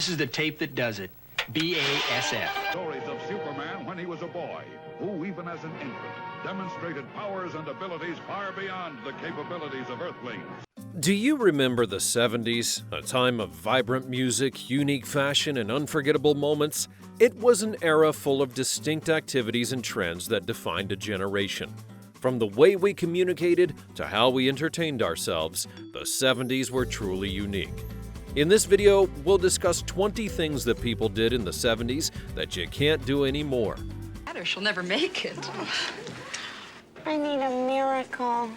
This is the tape that does it. BASF. Stories of Superman when he was a boy, who even as an infant demonstrated powers and abilities far beyond the capabilities of Earthlings. Do you remember the 70s, a time of vibrant music, unique fashion, and unforgettable moments? It was an era full of distinct activities and trends that defined a generation. From the way we communicated to how we entertained ourselves, the 70s were truly unique. In this video, we'll discuss 20 things that people did in the 70s that you can't do anymore. She'll never make it. I need a miracle.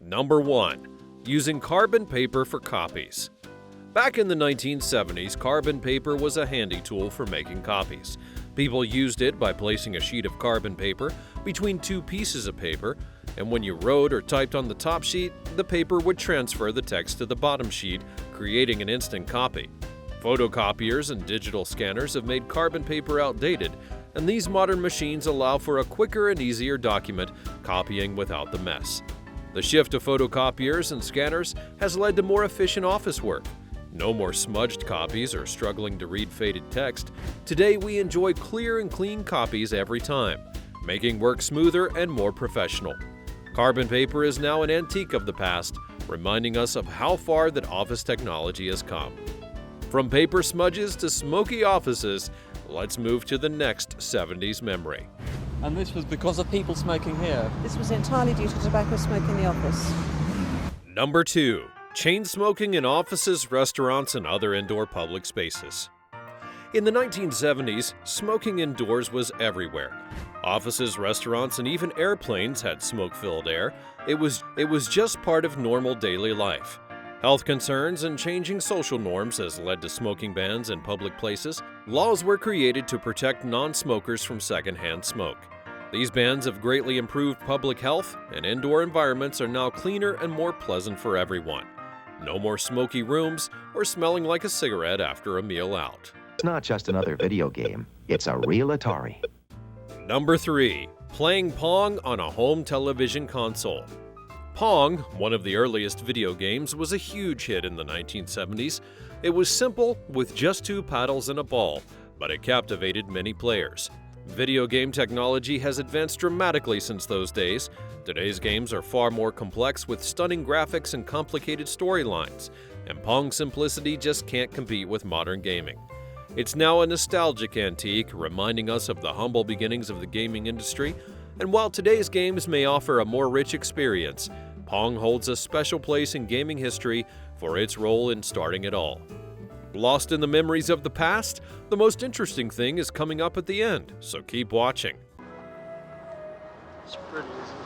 Number 1. Using carbon paper for copies. Back in the 1970s, carbon paper was a handy tool for making copies. People used it by placing a sheet of carbon paper between two pieces of paper, and when you wrote or typed on the top sheet, the paper would transfer the text to the bottom sheet, creating an instant copy. Photocopiers and digital scanners have made carbon paper outdated, and these modern machines allow for a quicker and easier document copying without the mess. The shift to photocopiers and scanners has led to more efficient office work. No more smudged copies or struggling to read faded text. Today we enjoy clear and clean copies every time, making work smoother and more professional. Carbon paper is now an antique of the past, reminding us of how far that office technology has come. From paper smudges to smoky offices, let's move to the next 70s memory. And this was because of people smoking here. This was entirely due to tobacco smoke in the office. Number 2. Chain smoking in offices, restaurants, and other indoor public spaces. In the 1970s, smoking indoors was everywhere. Offices, restaurants, and even airplanes had smoke-filled air. It was just part of normal daily life. Health concerns and changing social norms has led to smoking bans in public places. Laws were created to protect non-smokers from secondhand smoke. These bans have greatly improved public health, and indoor environments are now cleaner and more pleasant for everyone. No more smoky rooms or smelling like a cigarette after a meal out. It's not just another video game, it's a real Atari. Number 3. Playing Pong on a home television console. Pong, one of the earliest video games, was a huge hit in the 1970s. It was simple, with just two paddles and a ball, but it captivated many players. Video game technology has advanced dramatically since those days. Today's games are far more complex with stunning graphics and complicated storylines, and Pong's simplicity just can't compete with modern gaming. It's now a nostalgic antique, reminding us of the humble beginnings of the gaming industry, and while today's games may offer a more rich experience, Pong holds a special place in gaming history for its role in starting it all. Lost in the memories of the past? The most interesting thing is coming up at the end, so keep watching. It's pretty, isn't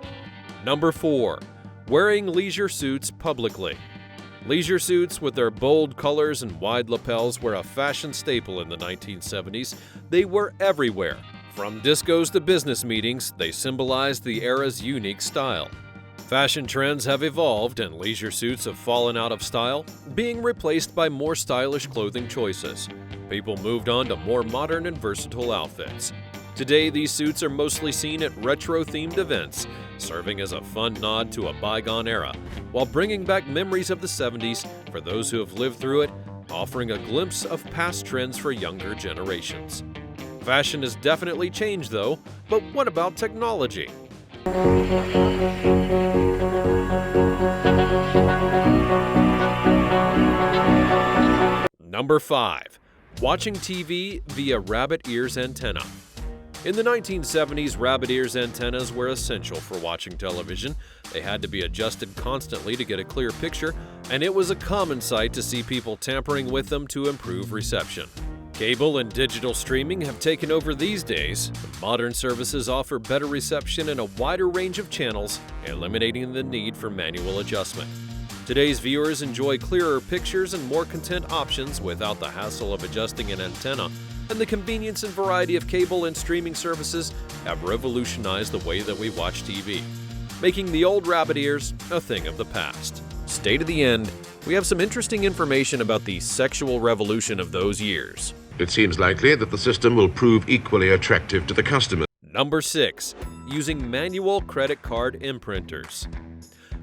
it? Number 4. Wearing leisure suits publicly. Leisure suits with their bold colors and wide lapels were a fashion staple in the 1970s. They were everywhere. From discos to business meetings, they symbolized the era's unique style. Fashion trends have evolved and leisure suits have fallen out of style, being replaced by more stylish clothing choices. People moved on to more modern and versatile outfits. Today, these suits are mostly seen at retro-themed events, serving as a fun nod to a bygone era, while bringing back memories of the 70s for those who have lived through it, offering a glimpse of past trends for younger generations. Fashion has definitely changed though, but what about technology? Number 5. Watching TV via rabbit ears antenna. In the 1970s, rabbit ears antennas were essential for watching television. They had to be adjusted constantly to get a clear picture, and it was a common sight to see people tampering with them to improve reception. Cable and digital streaming have taken over these days. Modern services offer better reception and a wider range of channels, eliminating the need for manual adjustment. Today's viewers enjoy clearer pictures and more content options without the hassle of adjusting an antenna, and the convenience and variety of cable and streaming services have revolutionized the way that we watch TV, making the old rabbit ears a thing of the past. Stay to the end. We have some interesting information about the sexual revolution of those years. It seems likely that the system will prove equally attractive to the customer. Number 6. Using manual credit card imprinters.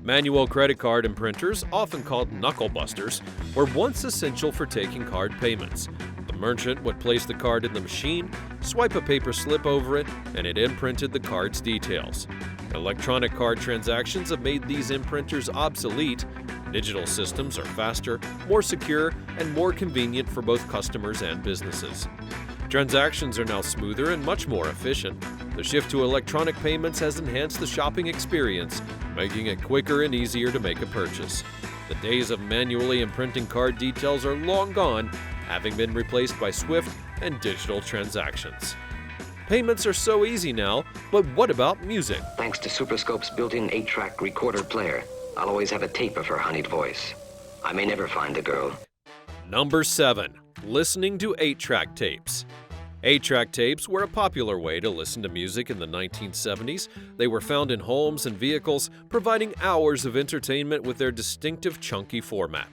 Manual credit card imprinters, often called knuckle busters, were once essential for taking card payments. The merchant would place the card in the machine, swipe a paper slip over it, and it imprinted the card's details. Electronic card transactions have made these imprinters obsolete. Digital systems are faster, more secure, and more convenient for both customers and businesses. Transactions are now smoother and much more efficient. The shift to electronic payments has enhanced the shopping experience, making it quicker and easier to make a purchase. The days of manually imprinting card details are long gone, having been replaced by swift and digital transactions. Payments are so easy now, but what about music? Thanks to Superscope's built-in 8-track recorder player, I'll always have a tape of her honeyed voice. I may never find the girl. Number 7. Listening to 8-track tapes. 8-track tapes were a popular way to listen to music in the 1970s. They were found in homes and vehicles, providing hours of entertainment with their distinctive chunky format.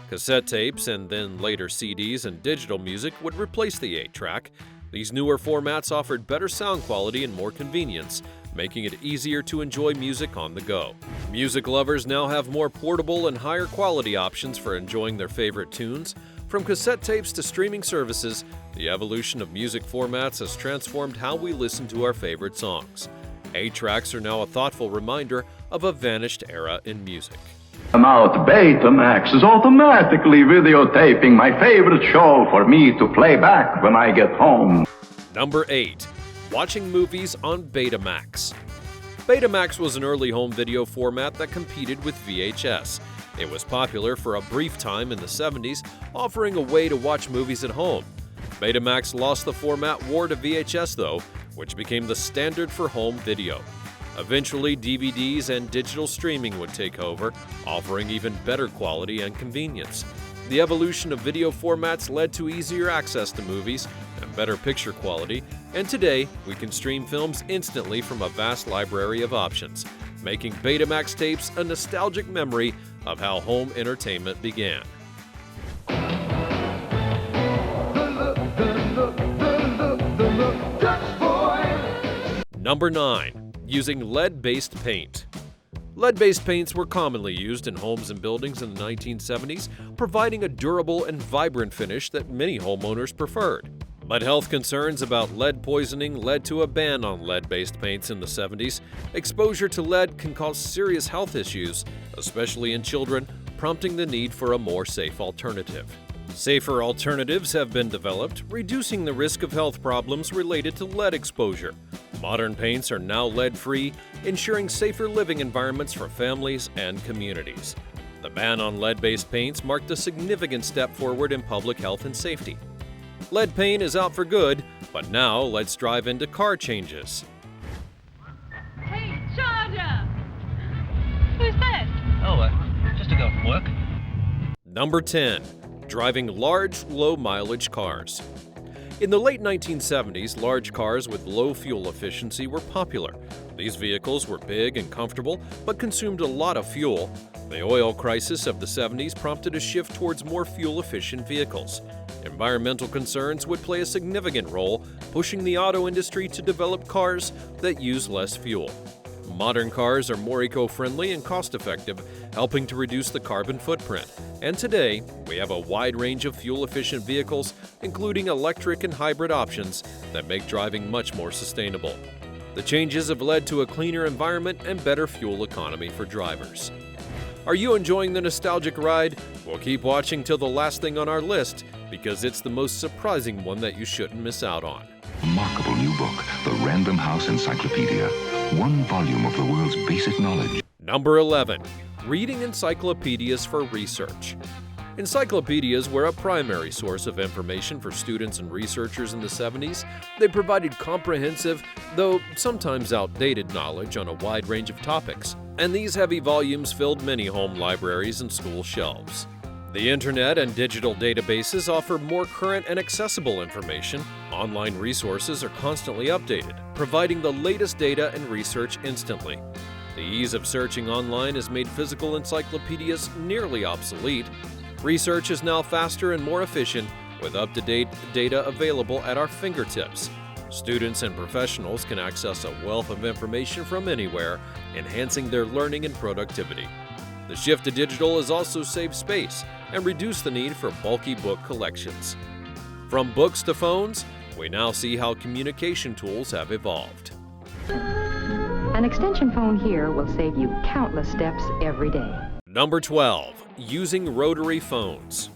Cassette tapes and then later CDs and digital music would replace the 8-track. These newer formats offered better sound quality and more convenience, making it easier to enjoy music on the go. Music lovers now have more portable and higher quality options for enjoying their favorite tunes. From cassette tapes to streaming services, the evolution of music formats has transformed how we listen to our favorite songs. 8-tracks are now a thoughtful reminder of a vanished era in music. Now Betamax is automatically videotaping my favorite show for me to play back when I get home. Number 8. Watching movies on Betamax. Betamax was an early home video format that competed with VHS. It was popular for a brief time in the 70s, offering a way to watch movies at home. Betamax lost the format war to VHS though, which became the standard for home video. Eventually, DVDs and digital streaming would take over, offering even better quality and convenience. The evolution of video formats led to easier access to movies and better picture quality, and today we can stream films instantly from a vast library of options, making Betamax tapes a nostalgic memory of how home entertainment began. Number 9. Using lead-based paint. Lead-based paints were commonly used in homes and buildings in the 1970s, providing a durable and vibrant finish that many homeowners preferred. But health concerns about lead poisoning led to a ban on lead-based paints in the 70s. Exposure to lead can cause serious health issues, especially in children, prompting the need for a more safe alternative. Safer alternatives have been developed, reducing the risk of health problems related to lead exposure. Modern paints are now lead-free, ensuring safer living environments for families and communities. The ban on lead-based paints marked a significant step forward in public health and safety. Lead paint is out for good, but now let's dive into car changes. Hey, Charger! Who's that? Oh, just to go to work. Number 10. Driving large, low-mileage cars. In the late 1970s, large cars with low fuel efficiency were popular. These vehicles were big and comfortable, but consumed a lot of fuel. The oil crisis of the 70s prompted a shift towards more fuel-efficient vehicles. Environmental concerns would play a significant role, pushing the auto industry to develop cars that use less fuel. Modern cars are more eco-friendly and cost-effective, helping to reduce the carbon footprint. And today, we have a wide range of fuel-efficient vehicles, including electric and hybrid options that make driving much more sustainable. The changes have led to a cleaner environment and better fuel economy for drivers. Are you enjoying the nostalgic ride? Well, keep watching till the last thing on our list, because it's the most surprising one that you shouldn't miss out on. Remarkable new book, the Random House Encyclopedia. One volume of the world's basic knowledge. Number 11. Reading encyclopedias for research. Encyclopedias were a primary source of information for students and researchers in the 70s. They provided comprehensive, though sometimes outdated knowledge on a wide range of topics, and these heavy volumes filled many home libraries and school shelves. The internet and digital databases offer more current and accessible information. Online resources are constantly updated, providing the latest data and research instantly. The ease of searching online has made physical encyclopedias nearly obsolete. Research is now faster and more efficient, with up-to-date data available at our fingertips. Students and professionals can access a wealth of information from anywhere, enhancing their learning and productivity. The shift to digital has also saved space and reduced the need for bulky book collections. From books to phones, we now see how communication tools have evolved. An extension phone here will save you countless steps every day. Number 12. Using rotary phones.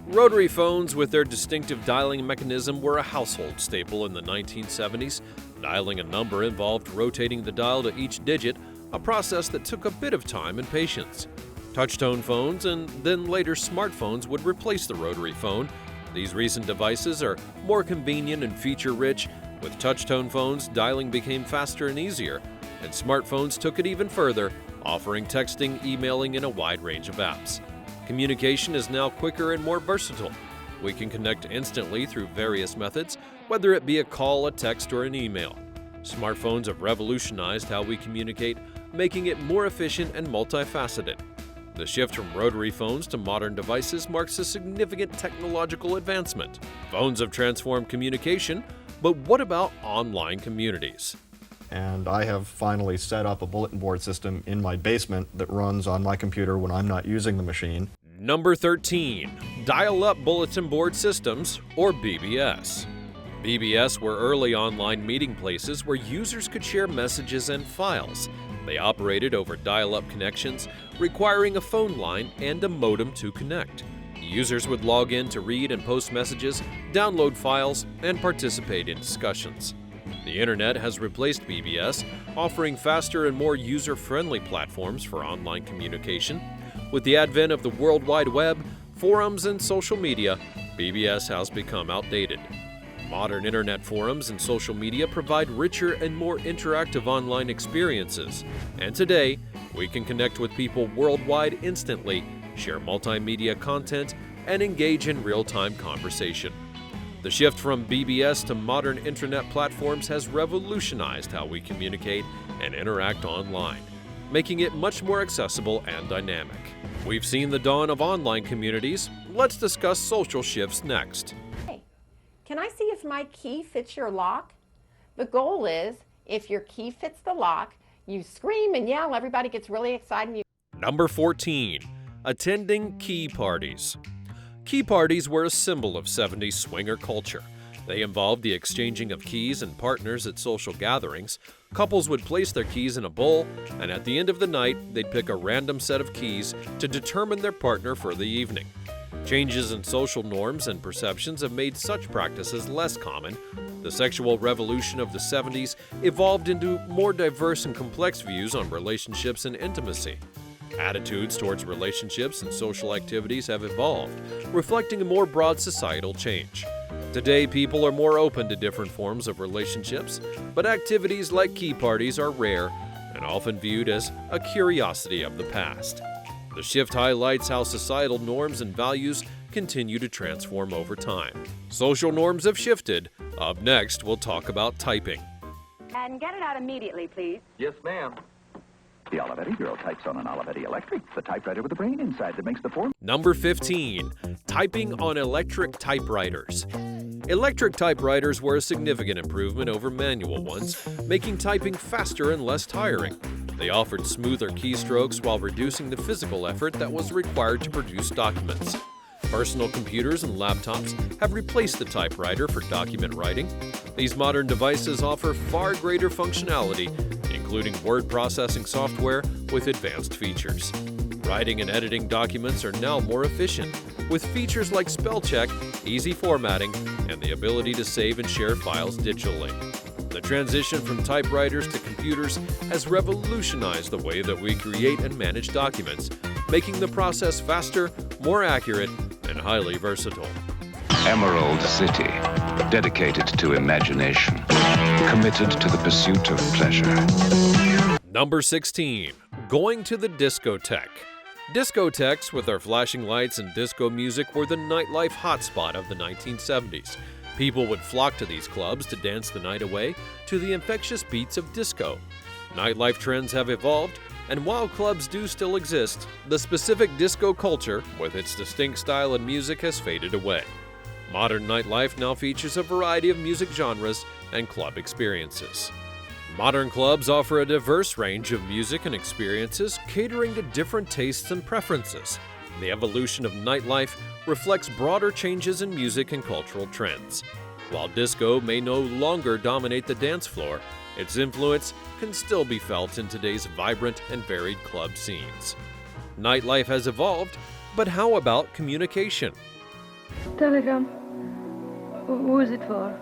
Rotary phones with their distinctive dialing mechanism were a household staple in the 1970s. Dialing a number involved rotating the dial to each digit, a process that took a bit of time and patience. Touch-tone phones and then later smartphones would replace the rotary phone. These recent devices are more convenient and feature-rich. With touch-tone phones, dialing became faster and easier, and smartphones took it even further, offering texting, emailing, and a wide range of apps. Communication is now quicker and more versatile. We can connect instantly through various methods, whether it be a call, a text, or an email. Smartphones have revolutionized how we communicate, making it more efficient and multifaceted. The shift from rotary phones to modern devices marks a significant technological advancement. Phones have transformed communication, but what about online communities? And I have finally set up a bulletin board system in my basement that runs on my computer when I'm not using the machine. Number 13. Dial-up bulletin board systems, or BBS. BBS were early online meeting places where users could share messages and files. They operated over dial-up connections, requiring a phone line and a modem to connect. Users would log in to read and post messages, download files, and participate in discussions. The internet has replaced BBS, offering faster and more user-friendly platforms for online communication. With the advent of the World Wide Web, forums, and social media, BBS has become outdated. Modern internet forums and social media provide richer and more interactive online experiences. And today, we can connect with people worldwide instantly, share multimedia content, and engage in real-time conversation. The shift from BBS to modern internet platforms has revolutionized how we communicate and interact online, making it much more accessible and dynamic. We've seen the dawn of online communities. Let's discuss social shifts next. Hey, can I see if my key fits your lock? The goal is, if your key fits the lock, you scream and yell, everybody gets really excited. Number 14. Attending key parties. Key parties were a symbol of 70s swinger culture. They involved the exchanging of keys and partners at social gatherings. Couples would place their keys in a bowl, and at the end of the night, they'd pick a random set of keys to determine their partner for the evening. Changes in social norms and perceptions have made such practices less common. The sexual revolution of the 70s evolved into more diverse and complex views on relationships and intimacy. Attitudes towards relationships and social activities have evolved, reflecting a more broad societal change. Today, people are more open to different forms of relationships, but activities like key parties are rare and often viewed as a curiosity of the past. The shift highlights how societal norms and values continue to transform over time. Social norms have shifted. Up next, we'll talk about typing. And get it out immediately, please. Yes, ma'am. The Olivetti girl types on an Olivetti Electric, the typewriter with a brain inside that makes the form. Number 15. Typing on electric typewriters. Electric typewriters were a significant improvement over manual ones, making typing faster and less tiring. They offered smoother keystrokes while reducing the physical effort that was required to produce documents. Personal computers and laptops have replaced the typewriter for document writing. These modern devices offer far greater functionality, including word processing software with advanced features. Writing and editing documents are now more efficient, with features like spell check, easy formatting, and the ability to save and share files digitally. The transition from typewriters to computers has revolutionized the way that we create and manage documents, making the process faster, more accurate, and highly versatile. Emerald City, dedicated to imagination, committed to the pursuit of pleasure. Number 16. Going to the discotheque. Discotheques, with their flashing lights and disco music, were the nightlife hotspot of the 1970s. People would flock to these clubs to dance the night away to the infectious beats of disco. Nightlife trends have evolved, and while clubs do still exist, the specific disco culture, with its distinct style and music, has faded away. Modern nightlife now features a variety of music genres, and club experiences. Modern clubs offer a diverse range of music and experiences catering to different tastes and preferences. The evolution of nightlife reflects broader changes in music and cultural trends. While disco may no longer dominate the dance floor, its influence can still be felt in today's vibrant and varied club scenes. Nightlife has evolved, but how about communication? Telegram. Who is it for?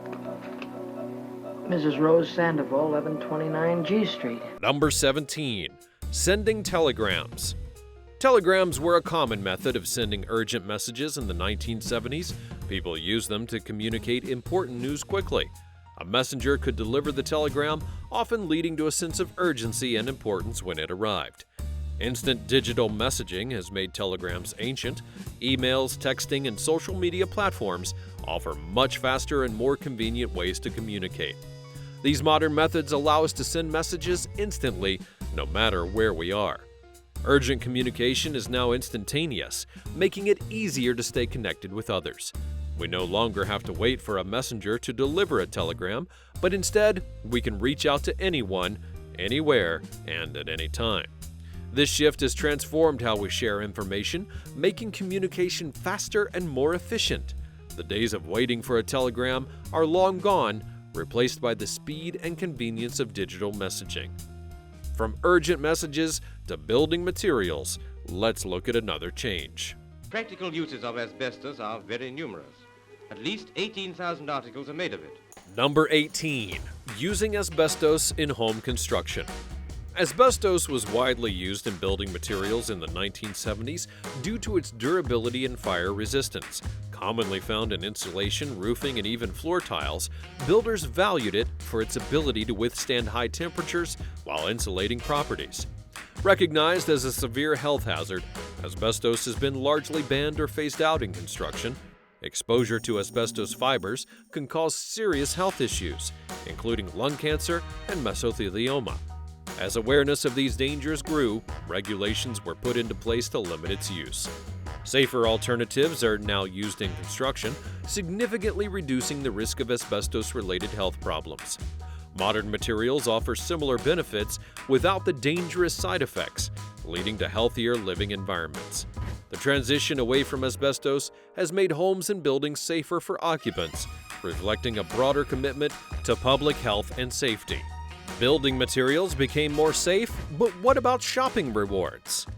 Mrs. Rose Sandoval, 1129 G Street. Number 17. Sending telegrams. Telegrams were a common method of sending urgent messages in the 1970s. People used them to communicate important news quickly. A messenger could deliver the telegram, often leading to a sense of urgency and importance when it arrived. Instant digital messaging has made telegrams ancient. Emails, texting, and social media platforms offer much faster and more convenient ways to communicate. These modern methods allow us to send messages instantly, no matter where we are. Urgent communication is now instantaneous, making it easier to stay connected with others. We no longer have to wait for a messenger to deliver a telegram, but instead, we can reach out to anyone, anywhere, and at any time. This shift has transformed how we share information, making communication faster and more efficient. The days of waiting for a telegram are long gone, replaced by the speed and convenience of digital messaging. From urgent messages to building materials, let's look at another change. Practical uses of asbestos are very numerous. At least 18,000 articles are made of it. Number 18. Using asbestos in home construction. Asbestos was widely used in building materials in the 1970s due to its durability and fire resistance. Commonly found in insulation, roofing, and even floor tiles, builders valued it for its ability to withstand high temperatures while insulating properties. Recognized as a severe health hazard, asbestos has been largely banned or phased out in construction. Exposure to asbestos fibers can cause serious health issues, including lung cancer and mesothelioma. As awareness of these dangers grew, regulations were put into place to limit its use. Safer alternatives are now used in construction, significantly reducing the risk of asbestos-related health problems. Modern materials offer similar benefits without the dangerous side effects, leading to healthier living environments. The transition away from asbestos has made homes and buildings safer for occupants, reflecting a broader commitment to public health and safety. Building materials became more safe, but what about shopping rewards?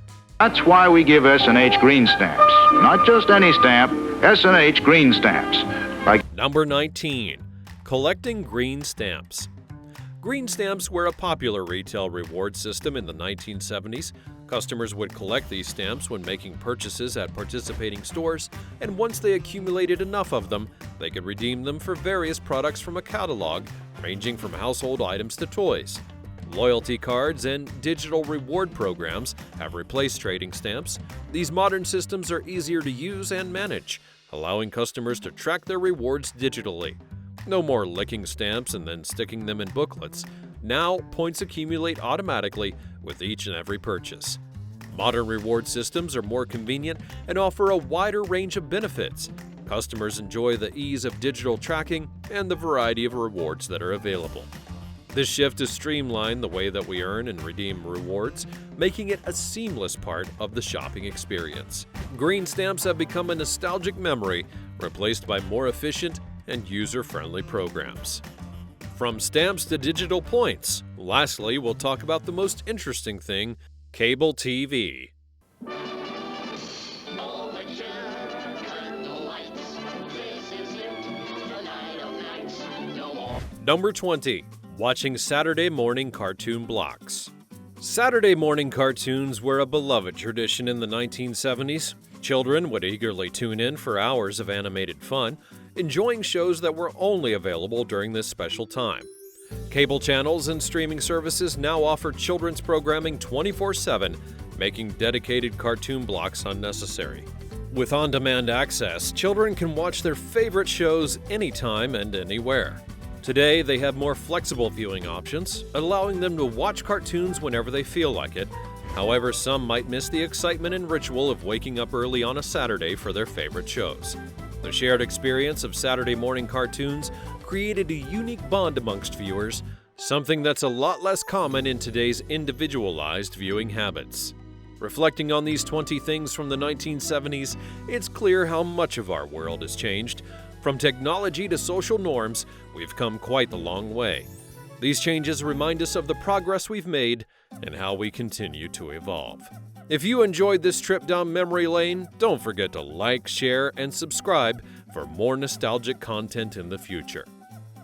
That's why we give S&H green stamps. Not just any stamp, S&H green stamps. Number 19. Collecting green stamps. Green stamps were a popular retail reward system in the 1970s. Customers would collect these stamps when making purchases at participating stores, and once they accumulated enough of them, they could redeem them for various products from a catalog, ranging from household items to toys. Loyalty cards and digital reward programs have replaced trading stamps. These modern systems are easier to use and manage, allowing customers to track their rewards digitally. No more licking stamps and then sticking them in booklets. Now, points accumulate automatically with each and every purchase. Modern reward systems are more convenient and offer a wider range of benefits. Customers enjoy the ease of digital tracking and the variety of rewards that are available. This shift has streamlined the way that we earn and redeem rewards, making it a seamless part of the shopping experience. Green stamps have become a nostalgic memory, replaced by more efficient and user-friendly programs. From stamps to digital points. Lastly, we'll talk about the most interesting thing, cable TV. Number 20. Watching Saturday morning cartoon blocks. Saturday morning cartoons were a beloved tradition in the 1970s. Children would eagerly tune in for hours of animated fun, enjoying shows that were only available during this special time. Cable channels and streaming services now offer children's programming 24/7, making dedicated cartoon blocks unnecessary. With on-demand access, children can watch their favorite shows anytime and anywhere. Today, they have more flexible viewing options, allowing them to watch cartoons whenever they feel like it. However, some might miss the excitement and ritual of waking up early on a Saturday for their favorite shows. The shared experience of Saturday morning cartoons created a unique bond amongst viewers, something that's a lot less common in today's individualized viewing habits. Reflecting on these 20 things from the 1970s, it's clear how much of our world has changed. From technology to social norms, we've come quite the long way. These changes remind us of the progress we've made and how we continue to evolve. If you enjoyed this trip down memory lane, don't forget to like, share, and subscribe for more nostalgic content in the future.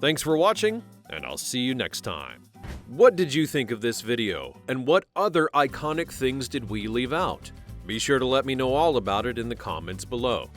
Thanks for watching, and I'll see you next time. What did you think of this video, and what other iconic things did we leave out? Be sure to let me know all about it in the comments below.